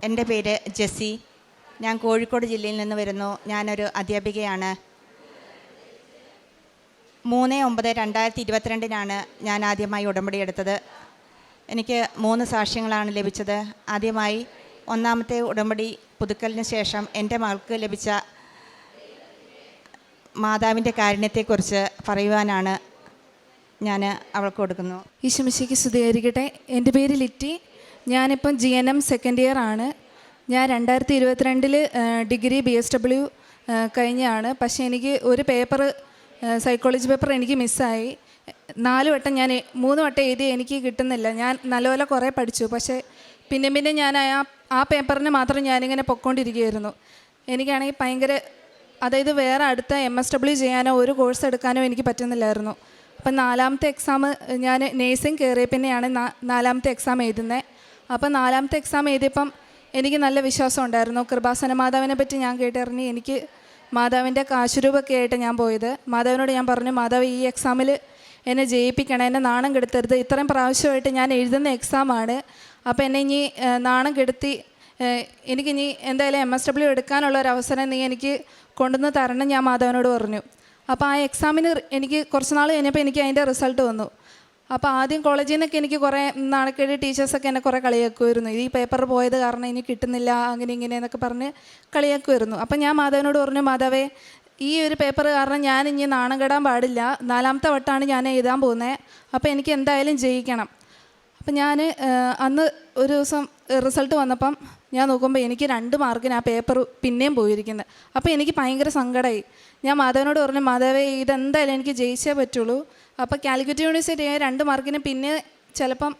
എൻ്റെ പേര് ജെസ്സി. ഞാൻ കോഴിക്കോട് ജില്ലയിൽ നിന്ന് വരുന്നു. ഞാനൊരു അധ്യാപികയാണ്. 3/9/2022 ഞാൻ ആദ്യമായി ഉടമ്പടി എടുത്തത്. എനിക്ക് 3 സാക്ഷ്യങ്ങളാണ് ലഭിച്ചത്. ആദ്യമായി ഒന്നാമത്തെ ഉടമ്പടി പുതുക്കലിന് ശേഷം എൻ്റെ മകൾക്ക് ലഭിച്ച മാതാവിൻ്റെ കാരുണ്യത്തെക്കുറിച്ച് പറയുവാനാണ് ഞാൻ അവൾക്ക് കൊടുക്കുന്നു. ഈശോമിശിഹായ്ക്ക് സ്തുതിയായിരിക്കട്ടെ. എൻ്റെ പേര് ലിറ്റി. ഞാനിപ്പം GNM സെക്കൻഡ് ഇയർ ആണ്. ഞാൻ 2022 ഡിഗ്രി BSW കഴിഞ്ഞാണ്. പക്ഷേ എനിക്ക് ഒരു പേപ്പർ, സൈക്കോളജി പേപ്പർ എനിക്ക് മിസ്സായി. 3 വട്ടം എഴുതി എനിക്ക് കിട്ടുന്നില്ല. ഞാൻ നല്ലപോലെ കുറേ പഠിച്ചു. പക്ഷേ പിന്നെ ഞാൻ ആ പേപ്പറിന് മാത്രം ഞാനിങ്ങനെ പൊയ്ക്കൊണ്ടിരിക്കുകയായിരുന്നു. എനിക്കാണെങ്കിൽ ഭയങ്കര, അതായത് വേറെ അടുത്ത MSW ചെയ്യാനോ ഒരു കോഴ്സ് എടുക്കാനോ എനിക്ക് പറ്റുന്നില്ലായിരുന്നു. അപ്പം 4ാമത്തെ എക്സാം, ഞാൻ നേഴ്സിംഗ് കയറിയ പിന്നെയാണ് 4ാമത്തെ എക്സാം എഴുതുന്നത്. അപ്പം 4ാമത്തെ എക്സാം എഴുതിയപ്പം എനിക്ക് നല്ല വിശ്വാസം ഉണ്ടായിരുന്നു. കൃപാസന മാതാവിനെ പറ്റി ഞാൻ കേട്ടറിഞ്ഞ് എനിക്ക് മാതാവിൻ്റെ കാശുരൂപൊക്കെ ആയിട്ട് ഞാൻ പോയത്. മാതാവിനോട് ഞാൻ പറഞ്ഞു, മാതാവ് ഈ എക്സാമിൽ എന്നെ ജയിപ്പിക്കണം, എന്നെ നാണം കെടുത്തരുത്. ഇത്രയും പ്രാവശ്യമായിട്ട് ഞാൻ എഴുതുന്ന എക്സാമാണ്. അപ്പോൾ എന്നെ ഇനി നാണം കെടുത്തി എനിക്കിനി എന്തായാലും MSW എടുക്കാനുള്ള ഒരു അവസരം നീ എനിക്ക് കൊണ്ടുവന്ന് തരണം, ഞാൻ മാതാവിനോട് പറഞ്ഞു. അപ്പോൾ ആ എക്സാമിന് എനിക്ക് കുറച്ച് നാൾ കഴിഞ്ഞപ്പോൾ എനിക്ക് അതിൻ്റെ റിസൾട്ട് വന്നു. അപ്പോൾ ആദ്യം കോളേജിൽ നിന്നൊക്കെ എനിക്ക് കുറേ നാണക്കേട്, ടീച്ചേഴ്സൊക്കെ എന്നെ കുറേ കളിയാക്കുമായിരുന്നു. ഈ പേപ്പർ പോയത് കാരണം ഇനി കിട്ടുന്നില്ല, അങ്ങനെ ഇങ്ങനെ എന്നൊക്കെ പറഞ്ഞ് കളിയാക്കുമായിരുന്നു. അപ്പം ഞാൻ മാതാവിനോട് പറഞ്ഞു, മാതാവേ, ഈ ഒരു പേപ്പർ കാരണം ഞാൻ ഇനി നാണം കെടാൻ പാടില്ല. 4ാമത്തെ വട്ടമാണ് ഞാൻ എഴുതാൻ പോകുന്നത്. അപ്പോൾ എനിക്ക് എന്തായാലും ജയിക്കണം. അപ്പം ഞാൻ അന്ന് ഒരു ദിവസം റിസൾട്ട് വന്നപ്പം ഞാൻ നോക്കുമ്പോൾ എനിക്ക് 2 മാർക്കിന് ആ പേപ്പർ പിന്നെയും പോയിരിക്കുന്നത്. അപ്പോൾ എനിക്ക് ഭയങ്കര സങ്കടമായി. ഞാൻ മാതാവിനോട് പറഞ്ഞു, മാതാവേ, ഇതെന്തായാലും എനിക്ക് ജയിച്ചേ പറ്റുള്ളൂ. അപ്പോൾ കാലിക്കറ്റ് യൂണിവേഴ്സിറ്റി 2 മാർക്കിന് പിന്നെ ചിലപ്പം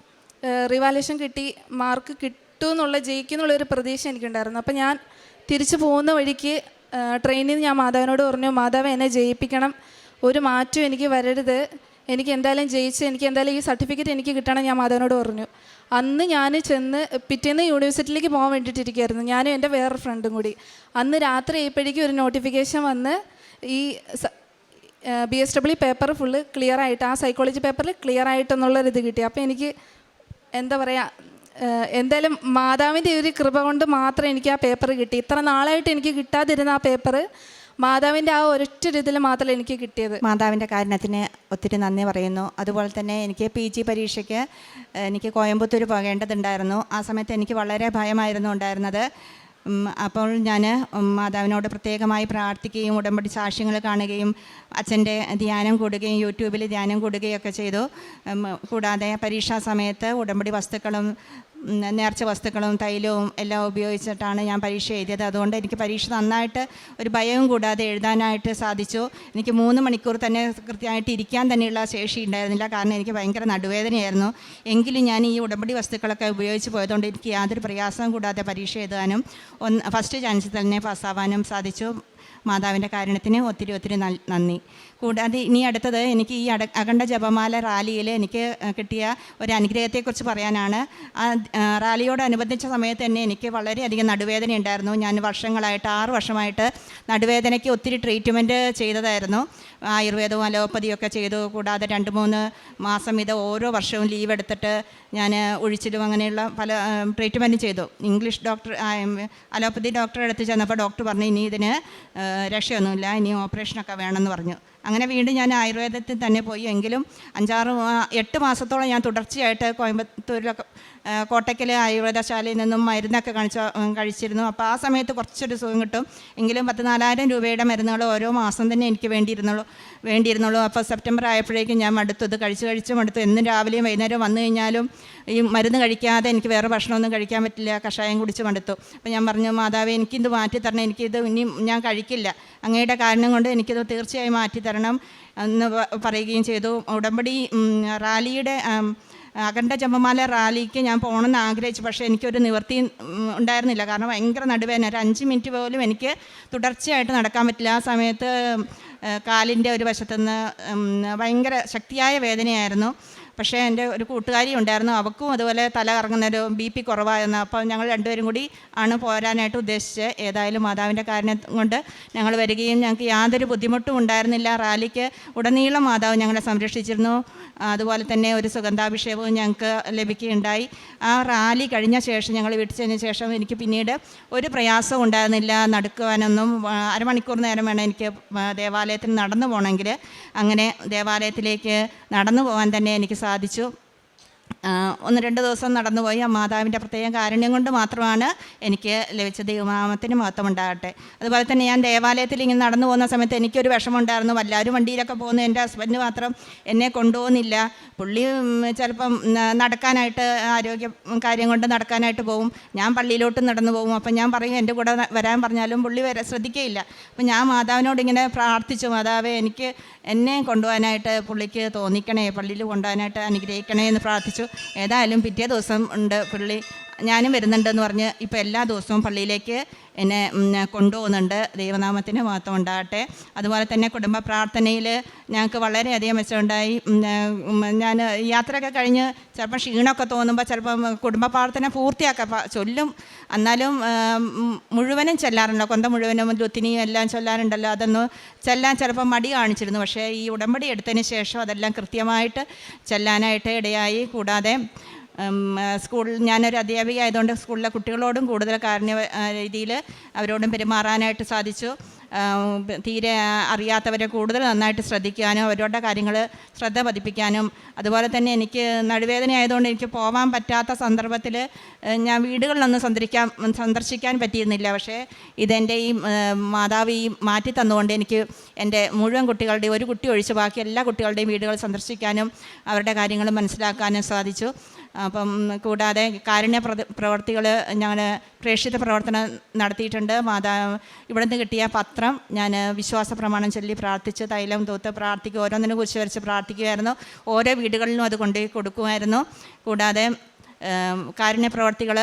റിവാലുവേഷൻ കിട്ടി മാർക്ക് കിട്ടുമെന്നുള്ള, ജയിക്കുന്നുള്ളൊരു പ്രതീക്ഷ എനിക്കുണ്ടായിരുന്നു. അപ്പോൾ ഞാൻ തിരിച്ചു പോകുന്ന വഴിക്ക് ട്രെയിനിൽ നിന്ന് ഞാൻ മാതാവിനോട് പറഞ്ഞു, മാതാവ് എന്നെ ജയിപ്പിക്കണം, ഒരു മാറ്റവും എനിക്ക് വരരുത്, എനിക്ക് എന്തായാലും ജയിച്ച് എനിക്ക് എന്തായാലും ഈ സർട്ടിഫിക്കറ്റ് എനിക്ക് കിട്ടണം, ഞാൻ മാതാവിനോട് പറഞ്ഞു. അന്ന് ഞാൻ ചെന്ന് പിറ്റേന്ന് യൂണിവേഴ്സിറ്റിയിലേക്ക് പോകാൻ വേണ്ടിയിട്ടിരിക്കുകയായിരുന്നു, ഞാനും എൻ്റെ വേറൊരു ഫ്രണ്ടും കൂടി. അന്ന് രാത്രി ആയപ്പോഴേക്കും ഒരു നോട്ടിഫിക്കേഷൻ വന്ന് ഈ BSW പേപ്പർ ഫുള്ള് ക്ലിയർ ആയിട്ട്, ആ സൈക്കോളജി പേപ്പറിൽ ക്ലിയർ ആയിട്ടെന്നുള്ളൊരിത് കിട്ടി. അപ്പോൾ എനിക്ക് എന്താ പറയുക, എന്തായാലും മാതാവിൻ്റെ ഒരു കൃപ കൊണ്ട് മാത്രം എനിക്ക് ആ പേപ്പർ കിട്ടി. ഇത്ര നാളായിട്ട് എനിക്ക് കിട്ടാതിരുന്ന ആ പേപ്പർ മാതാവിൻ്റെ ആ ഒരൊറ്റ ഇതിൽ മാത്രമേ എനിക്ക് കിട്ടിയത്. മാതാവിൻ്റെ കാരുണ്യത്തിന് ഒത്തിരി നന്ദി പറയുന്നു. അതുപോലെ തന്നെ എനിക്ക് PG പരീക്ഷയ്ക്ക് എനിക്ക് കോയമ്പത്തൂർ പോകേണ്ടതുണ്ടായിരുന്നു. ആ സമയത്ത് എനിക്ക് വളരെ ഭയമായിരുന്നു ഉണ്ടായിരുന്നത്. അപ്പോൾ ഞാൻ മാതാവിനോട് പ്രത്യേകമായി പ്രാർത്ഥിക്കുകയും ഉടമ്പടി സാക്ഷ്യങ്ങൾ കാണുകയും അച്ഛൻ്റെ ധ്യാനം കൂടുകയും യൂട്യൂബിൽ ധ്യാനം കൂടുകയൊക്കെ ചെയ്തു. കൂടാതെ പരീക്ഷാ സമയത്ത് ഉടമ്പടി വസ്തുക്കളും നേർച്ച വസ്തുക്കളും തൈലവും എല്ലാം ഉപയോഗിച്ചിട്ടാണ് ഞാൻ പരീക്ഷ എഴുതിയത്. അതുകൊണ്ട് എനിക്ക് പരീക്ഷ നന്നായിട്ട് ഒരു ഭയവും കൂടാതെ എഴുതാനായിട്ട് സാധിച്ചു. എനിക്ക് 3 മണിക്കൂർ തന്നെ കൃത്യമായിട്ട് ഇരിക്കാൻ തന്നെയുള്ള ശേഷി ഉണ്ടായിരുന്നില്ല, കാരണം എനിക്ക് ഭയങ്കര നടുവേദനയായിരുന്നു. എങ്കിലും ഞാൻ ഈ ഉടമ്പടി വസ്തുക്കളൊക്കെ ഉപയോഗിച്ച് പോയതുകൊണ്ട് എനിക്ക് യാതൊരു പ്രയാസവും കൂടാതെ പരീക്ഷ എഴുതാനും ഫസ്റ്റ് ചാൻസിൽ തന്നെ പാസ്സാവാനും സാധിച്ചു. മാതാവിൻ്റെ കാരുണ്യത്തിന് ഒത്തിരി നന്ദി. കൂടാതെ ഇനി അടുത്തത് എനിക്ക് ഈ അഖണ്ഡ ജപമാല റാലിയിൽ എനിക്ക് കിട്ടിയ ഒരു അനുഗ്രഹത്തെക്കുറിച്ച് പറയാനാണ്. ആ റാലിയോടനുബന്ധിച്ച സമയത്ത് തന്നെ എനിക്ക് വളരെയധികം നടുവേദന ഉണ്ടായിരുന്നു. ഞാൻ വർഷങ്ങളായിട്ട് 6 വർഷമായിട്ട് നടുവേദനയ്ക്ക് ഒത്തിരി ട്രീറ്റ്മെൻറ്റ് ചെയ്തതായിരുന്നു. ആയുർവേദവും അലോപ്പതിയൊക്കെ ചെയ്തു. കൂടാതെ 2-3 മാസം ഇത് ഓരോ വർഷവും ലീവ് എടുത്തിട്ട് ഞാൻ ഒഴിച്ചിലും അങ്ങനെയുള്ള പല ട്രീറ്റ്മെൻറ്റും ചെയ്തു. ഇംഗ്ലീഷ് ഡോക്ടർ, അലോപ്പതി ഡോക്ടറെ അടുത്ത് ചെന്നപ്പോൾ ഡോക്ടർ പറഞ്ഞു, ഇനി ഇതിന് രക്ഷയൊന്നുമില്ല, ഇനി ഓപ്പറേഷനൊക്കെ വേണമെന്ന് പറഞ്ഞു. അങ്ങനെ വീണ്ടും ഞാൻ ആയുർവേദത്തിൽ തന്നെ പോയി. എങ്കിലും 8 മാസത്തോളം ഞാൻ തുടർച്ചയായിട്ട് കോയമ്പത്തൂരിലൊക്കെ കോട്ടയ്ക്കൽ ആയുർവേദശാലയിൽ നിന്നും മരുന്നൊക്കെ കഴിച്ചിരുന്നു. അപ്പോൾ ആ സമയത്ത് കുറച്ചൊരു സുഖം കിട്ടും. എങ്കിലും 10,000-4,000 രൂപയുടെ മരുന്നുകൾ ഓരോ മാസം തന്നെ എനിക്ക് വേണ്ടിയിരുന്നുള്ളൂ. അപ്പോൾ സെപ്റ്റംബർ ആയപ്പോഴേക്കും ഞാൻ മടുത്തു. ഇത് കഴിച്ച് മടുത്തു. എന്നും രാവിലെയും വൈകുന്നേരം വന്നു കഴിഞ്ഞാലും ഈ മരുന്ന് കഴിക്കാതെ എനിക്ക് വേറെ ഭക്ഷണമൊന്നും കഴിക്കാൻ പറ്റില്ല. കഷായം കുടിച്ച് മടുത്തു. അപ്പോൾ ഞാൻ പറഞ്ഞു, മാതാവേ, എനിക്കിത് മാറ്റിത്തരണം, എനിക്കിത് ഇനി ഞാൻ കഴിക്കില്ല, അങ്ങയുടെ കാരണം കൊണ്ട് എനിക്കിത് തീർച്ചയായും മാറ്റിത്തരണം എന്ന് പറയുകയും ചെയ്തു. ഉടമ്പടി റാലിയുടെ അഖണ്ഡ ജപമാല റാലിക്ക് ഞാൻ പോകണമെന്ന് ആഗ്രഹിച്ചു. പക്ഷേ എനിക്കൊരു നിവൃത്തി ഉണ്ടായിരുന്നില്ല, കാരണം ഭയങ്കര നടുവേദന. ഒരു 5 മിനിറ്റ് പോലും എനിക്ക് തുടർച്ചയായിട്ട് നടക്കാൻ പറ്റില്ല. ആ സമയത്ത് കാലിൻ്റെ ഒരു വശത്തുനിന്ന് ഭയങ്കര ശക്തിയായ വേദനയായിരുന്നു. പക്ഷേ എൻ്റെ ഒരു കൂട്ടുകാരി ഉണ്ടായിരുന്നു, അവൾക്കും അതുപോലെ തല കറങ്ങുന്നൊരു BP കുറവായിരുന്നു. അപ്പോൾ ഞങ്ങൾ രണ്ടുപേരും കൂടി ആണ് പോരാനായിട്ട് ഉദ്ദേശിച്ചത്. ഏതായാലും മാതാവിൻ്റെ കാരുണ്യം കൊണ്ട് ഞങ്ങൾ വരികയും ഞങ്ങൾക്ക് യാതൊരു ബുദ്ധിമുട്ടും ഉണ്ടായിരുന്നില്ല. റാലിക്ക് ഉടനീളം മാതാവ് ഞങ്ങളെ സംരക്ഷിച്ചിരുന്നു. അതുപോലെ തന്നെ ഒരു സുഗന്ധാഭിഷേകവും ഞങ്ങൾക്ക് ലഭിക്കുകയുണ്ടായി. ആ റാലി കഴിഞ്ഞ ശേഷം, ഞങ്ങൾ വീട്ടിൽ ചെന്ന ശേഷം എനിക്ക് പിന്നീട് ഒരു പ്രയാസവും ഉണ്ടായിരുന്നില്ല. നടക്കുവാനൊന്നും അരമണിക്കൂർ നേരം വേണം എനിക്ക് ദേവാലയത്തിൽ നടന്നു പോകണമെങ്കിൽ. അങ്ങനെ ദേവാലയത്തിലേക്ക് നടന്നു പോകാൻ തന്നെ എനിക്ക് സാധിച്ചു. 1-2 ദിവസം നടന്നുപോയി. ആ മാതാവിൻ്റെ പ്രത്യേക കാരുണ്യം കൊണ്ട് മാത്രമാണ് എനിക്ക് ലഭിച്ച. ദൈവനാമത്തിന് മഹത്വം ഉണ്ടാകട്ടെ. അതുപോലെ തന്നെ ഞാൻ ദേവാലയത്തിൽ ഇങ്ങനെ നടന്നു പോകുന്ന സമയത്ത് എനിക്കൊരു വിഷമമുണ്ടായിരുന്നു. എല്ലാവരും വണ്ടിയിലൊക്കെ പോകുന്നു, എൻ്റെ ഹസ്ബൻഡ് മാത്രം എന്നെ കൊണ്ടുപോകുന്നില്ല. പുള്ളി ചിലപ്പം നടക്കാനായിട്ട് ആരോഗ്യ കാര്യം കൊണ്ട് നടക്കാനായിട്ട് പോകും, ഞാൻ പള്ളിയിലോട്ട് നടന്നു പോകും. അപ്പം ഞാൻ പറയും എൻ്റെ കൂടെ വരാൻ പറഞ്ഞാലും പുള്ളി ശ്രദ്ധിക്കുകയില്ല. അപ്പം ഞാൻ മാതാവിനോട് ഇങ്ങനെ പ്രാർത്ഥിച്ചു, മാതാവേ എനിക്ക് എന്നെ കൊണ്ടുപോകാനായിട്ട് പുള്ളിക്ക് തോന്നിക്കണേ, പള്ളിയിൽ കൊണ്ടുപോകാനായിട്ട് അനുഗ്രഹിക്കണേ എന്ന് പ്രാർത്ഥിച്ചു. ഏതായാലും പിറ്റേ ദിവസം ഉണ്ട് പുള്ളി ഞാനും വരുന്നുണ്ടെന്ന് പറഞ്ഞ് ഇപ്പോൾ എല്ലാ ദിവസവും പള്ളിയിലേക്ക് എന്നെ കൊണ്ടുപോകുന്നുണ്ട്. ദൈവനാമത്തിന് മഹത്വം ഉണ്ടാകട്ടെ. അതുപോലെ തന്നെ കുടുംബ പ്രാർത്ഥനയിൽ ഞങ്ങൾക്ക് വളരെയധികം മെച്ചമുണ്ടായി. ഞാൻ യാത്രയൊക്കെ കഴിഞ്ഞ് ചിലപ്പോൾ ക്ഷീണമൊക്കെ തോന്നുമ്പോൾ ചിലപ്പം കുടുംബ പ്രാർത്ഥന പൂർത്തിയാക്കാൻ ചൊല്ലും, എന്നാലും മുഴുവനും ചെല്ലാറുണ്ടല്ലോ, കൊന്ത മുഴുവനും ലുത്തിനിയും എല്ലാം ചൊല്ലാറുണ്ടല്ലോ, അതൊന്നും ചെല്ലാൻ ചിലപ്പോൾ മടി കാണിച്ചിരുന്നു. പക്ഷേ ഈ ഉടമ്പടി എടുത്തതിന് ശേഷം അതെല്ലാം കൃത്യമായിട്ട് ചെല്ലാനായിട്ട് ഇടയായി. കൂടാതെ സ്കൂളിൽ ഞാനൊരു അധ്യാപിക ആയതുകൊണ്ട് സ്കൂളിലെ കുട്ടികളോടും കൂടുതൽ കാരുണ്യ രീതിയിൽ അവരോടും പെരുമാറാനായിട്ട് സാധിച്ചു. തീരെ അറിയാത്തവരെ കൂടുതൽ നന്നായിട്ട് ശ്രദ്ധിക്കാനും അവരുടെ കാര്യങ്ങൾ ശ്രദ്ധ പതിപ്പിക്കാനും. അതുപോലെ തന്നെ എനിക്ക് നടുവേദന ആയതുകൊണ്ട് എനിക്ക് പോകാൻ പറ്റാത്ത സന്ദർഭത്തിൽ ഞാൻ വീടുകളിലൊന്നും സന്ദർശിക്കാൻ പറ്റിയിരുന്നില്ല. പക്ഷേ ഇതെൻ്റെ ഈ മാതാവ് ഈ മാറ്റി തന്നുകൊണ്ട് എനിക്ക് എൻ്റെ മുഴുവൻ കുട്ടികളുടെയും, ഒരു കുട്ടി ഒഴിച്ച് ബാക്കി എല്ലാ കുട്ടികളുടെയും വീടുകൾ സന്ദർശിക്കാനും അവരുടെ കാര്യങ്ങൾ മനസ്സിലാക്കാനും സാധിച്ചു. അപ്പം കൂടാതെ കാരുണ്യ പ്രവർത്തികൾ ഞങ്ങൾ പ്രേക്ഷിത പ്രവർത്തനം നടത്തിയിട്ടുണ്ട്. ഇവിടുന്ന് കിട്ടിയ പത്രം ഞാൻ വിശ്വാസ പ്രമാണം ചൊല്ലി പ്രാർത്ഥിച്ച് തൈലം തൂത്ത് പ്രാർത്ഥിക്കുക, ഓരോന്നിനെ കുറിച്ച് വരച്ച് പ്രാർത്ഥിക്കുമായിരുന്നു. ഓരോ വീടുകളിലും അത് കൊണ്ടുപോയി കൊടുക്കുമായിരുന്നു. കൂടാതെ കാരുണ്യ പ്രവർത്തികൾ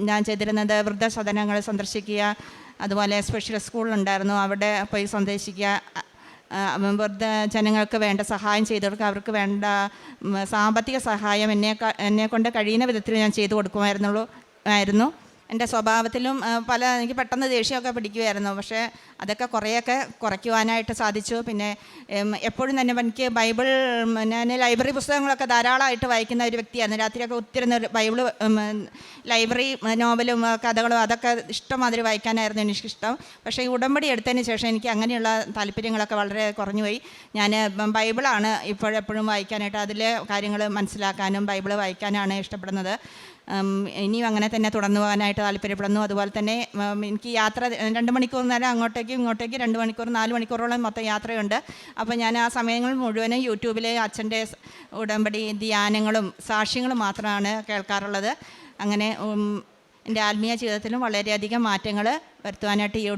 ഞാൻ ചെയ്തിരുന്നത് വൃദ്ധസദനങ്ങൾ സന്ദർശിക്കുക, അതുപോലെ സ്പെഷ്യൽ സ്കൂളുണ്ടായിരുന്നു, അവിടെ പോയി സന്ദർശിക്കുക, വൃദ്ധ ജനങ്ങൾക്ക് വേണ്ട സഹായം ചെയ്തു കൊടുക്കുക, അവർക്ക് വേണ്ട സാമ്പത്തിക സഹായം എന്നെ കൊണ്ട് കഴിയുന്ന വിധത്തിൽ ഞാൻ ചെയ്തു കൊടുക്കുമായിരുന്നു. എൻ്റെ സ്വഭാവത്തിലും എനിക്ക് പെട്ടെന്ന് ദേഷ്യമൊക്കെ പിടിക്കുമായിരുന്നു. പക്ഷേ അതൊക്കെ കുറേയൊക്കെ കുറയ്ക്കുവാനായിട്ട് സാധിച്ചു. പിന്നെ എപ്പോഴും തന്നെ എനിക്ക് ബൈബിൾ, ഞാൻ ലൈബ്രറി പുസ്തകങ്ങളൊക്കെ ധാരാളമായിട്ട് വായിക്കുന്ന ഒരു വ്യക്തിയായിരുന്നു. രാത്രിയൊക്കെ ഒത്തിരി ബൈബിൾ ലൈബ്രറി നോവലും കഥകളും അതൊക്കെ ഇഷ്ടമാതിരി വായിക്കാനായിരുന്നു എനിക്കിഷ്ടം. പക്ഷേ ഈ ഉടമ്പടി എടുത്തതിന് ശേഷം എനിക്ക് അങ്ങനെയുള്ള താല്പര്യങ്ങളൊക്കെ വളരെ കുറഞ്ഞുപോയി. ഞാൻ ബൈബിളാണ് ഇപ്പോഴെപ്പോഴും വായിക്കാനായിട്ട്, അതിലെ കാര്യങ്ങൾ മനസ്സിലാക്കാനും ബൈബിൾ വായിക്കാനാണ് ഇഷ്ടപ്പെടുന്നത്. ഇനിയും അങ്ങനെ തന്നെ തുടർന്നു പോകാനായിട്ട് താല്പര്യപ്പെടുന്നു. അതുപോലെ തന്നെ എനിക്ക് യാത്ര 2 മണിക്കൂർ നേരം അങ്ങോട്ടേക്ക് ഇങ്ങോട്ടേക്ക് 2 മണിക്കൂർ 4 മണിക്കൂറോളം മൊത്തം യാത്രയുണ്ട്. അപ്പോൾ ഞാൻ ആ സമയങ്ങൾ മുഴുവനും യൂട്യൂബിലെ അച്ഛൻ്റെ ഉടമ്പടി ധ്യാനങ്ങളും സാക്ഷ്യങ്ങളും മാത്രമാണ് കേൾക്കാറുള്ളത്. അങ്ങനെ എൻ്റെ ആത്മീയ ജീവിതത്തിലും വളരെയധികം മാറ്റങ്ങൾ വരുത്തുവാനായിട്ട് ഈ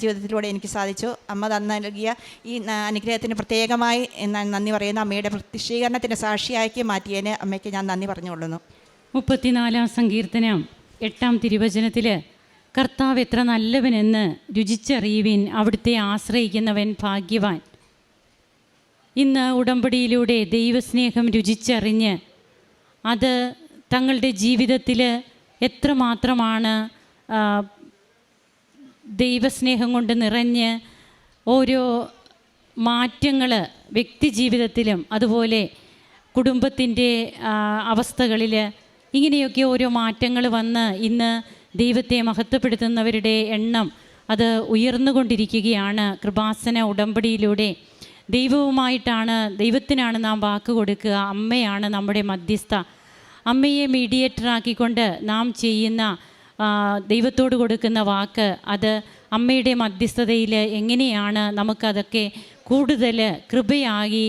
ജീവിതത്തിലൂടെ എനിക്ക് സാധിച്ചു. അമ്മ നൽകിയ ഈ അനുഗ്രഹത്തിന് പ്രത്യേകമായി നന്ദി പറയുന്ന അമ്മയുടെ പ്രത്യക്ഷീകരണത്തിൻ്റെ സാക്ഷിയാക്കി മാറ്റിയതിന് അമ്മയ്ക്ക് ഞാൻ നന്ദി പറഞ്ഞുകൊള്ളുന്നു. 34-ാം സങ്കീർത്തനം 8-ാം തിരുവചനത്തിൽ കർത്താവ് എത്ര നല്ലവനെന്ന് രുചിച്ചറിയുവിൻ, അവിടുത്തെ ആശ്രയിക്കുന്നവൻ ഭാഗ്യവാൻ. ഇന്ന് ഉടമ്പടിയിലൂടെ ദൈവസ്നേഹം രുചിച്ചറിഞ്ഞ് അത് തങ്ങളുടെ ജീവിതത്തിൽ എത്രമാത്രമാണ് ദൈവസ്നേഹം കൊണ്ട് നിറഞ്ഞ് ഓരോ മാറ്റങ്ങൾ വ്യക്തി ജീവിതത്തിലും അതുപോലെ കുടുംബത്തിൻ്റെ അവസ്ഥകളിൽ ഇങ്ങനെയൊക്കെ ഓരോ മാറ്റങ്ങൾ വന്ന് ഇന്ന് ദൈവത്തെ മഹത്വപ്പെടുത്തുന്നവരുടെ എണ്ണം അത് ഉയർന്നുകൊണ്ടിരിക്കുകയാണ്. കൃപാസന ഉടമ്പടിയിലൂടെ ദൈവത്തിനാണ് നാം വാക്ക് കൊടുക്കുക. അമ്മയാണ് നമ്മുടെ മധ്യസ്ഥ. അമ്മയെ മീഡിയേറ്ററാക്കിക്കൊണ്ട് നാം ചെയ്യുന്ന ദൈവത്തോട് കൊടുക്കുന്ന വാക്ക്, അത് അമ്മയുടെ മധ്യസ്ഥതയിൽ എങ്ങനെയാണ് നമുക്കതൊക്കെ കൂടുതൽ കൃപയായി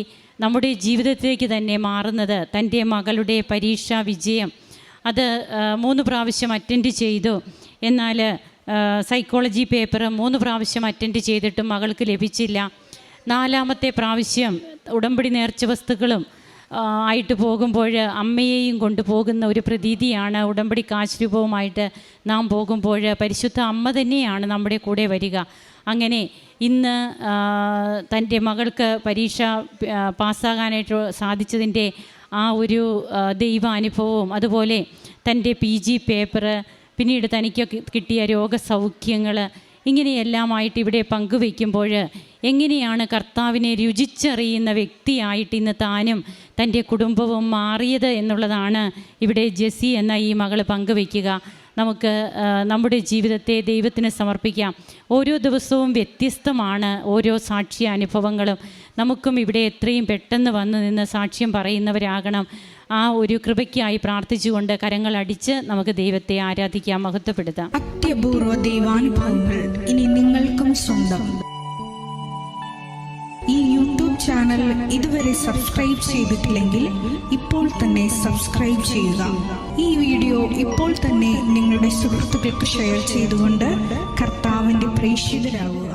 നമ്മുടെ ജീവിതത്തിലേക്ക് തന്നെ മാറുന്നത്. തൻ്റെ മകളുടെ പരീക്ഷാ വിജയം അത് 3 പ്രാവശ്യം അറ്റൻഡ് ചെയ്തു. എന്നാൽ സൈക്കോളജി പേപ്പർ 3 പ്രാവശ്യം അറ്റൻഡ് ചെയ്തിട്ടും മകൾക്ക് ലഭിച്ചില്ല. 4-മത്തെ പ്രാവശ്യം ഉടമ്പടി നേർച്ച വസ്തുക്കളും ആയിട്ട് പോകുമ്പോൾ അമ്മയെയും കൊണ്ടുപോകുന്ന ഒരു പ്രതീതിയാണ്. ഉടമ്പടി കാശ് രൂപവുമായിട്ട് നാം പോകുമ്പോൾ പരിശുദ്ധ അമ്മ തന്നെയാണ് നമ്മുടെ കൂടെ വരിക. അങ്ങനെ ഇന്ന് തൻ്റെ മകൾക്ക് പരീക്ഷ പാസ്സാകാനായിട്ട് സാധിച്ചതിൻ്റെ ആ ഒരു ദൈവാനുഭവവും അതുപോലെ തൻ്റെ PG പേപ്പറ്, പിന്നീട് തനിക്ക് കിട്ടിയ രോഗസൗഖ്യങ്ങൾ, ഇങ്ങനെയെല്ലാമായിട്ട് ഇവിടെ പങ്കുവയ്ക്കുമ്പോൾ എങ്ങനെയാണ് കർത്താവിനെ രുചിച്ചറിയുന്ന വ്യക്തിയായിട്ട് ഇന്ന് താനും തൻ്റെ കുടുംബവും മാറിയത് എന്നുള്ളതാണ് ഇവിടെ ജെസ്സി എന്ന ഈ മകൾ പങ്കുവയ്ക്കുക. നമുക്ക് നമ്മുടെ ജീവിതത്തെ ദൈവത്തിന് സമർപ്പിക്കാം. ഓരോ ദിവസവും വ്യത്യസ്തമാണ് ഓരോ സാക്ഷ്യാനുഭവങ്ങളും. നമുക്കും ഇവിടെ എത്രയും പെട്ടെന്ന് വന്ന് നിന്ന് സാക്ഷ്യം പറയുന്നവരാകണം. ആ ഒരു കൃപയ്ക്കായി പ്രാർത്ഥിച്ചുകൊണ്ട് കരങ്ങൾ അടിച്ച് നമുക്ക് ദൈവത്തെ ആരാധിക്കാം, മഹത്വപ്പെടുത്താം. അത്യപൂർവ ദൈവാനുഭവങ്ങൾ ഇനി നിങ്ങൾക്കും സ്വന്തം. ഈ യൂട്യൂബ് ചാനൽ ഇതുവരെ സബ്സ്ക്രൈബ് ചെയ്തിട്ടില്ലെങ്കിൽ ഇപ്പോൾ തന്നെ സബ്സ്ക്രൈബ് ചെയ്യുക. ഈ വീഡിയോ ഇപ്പോൾ തന്നെ നിങ്ങളുടെ സുഹൃത്തുക്കൾക്ക് ഷെയർ ചെയ്തുകൊണ്ട് കർത്താവിൻ്റെ പ്രേക്ഷിതരാകുക.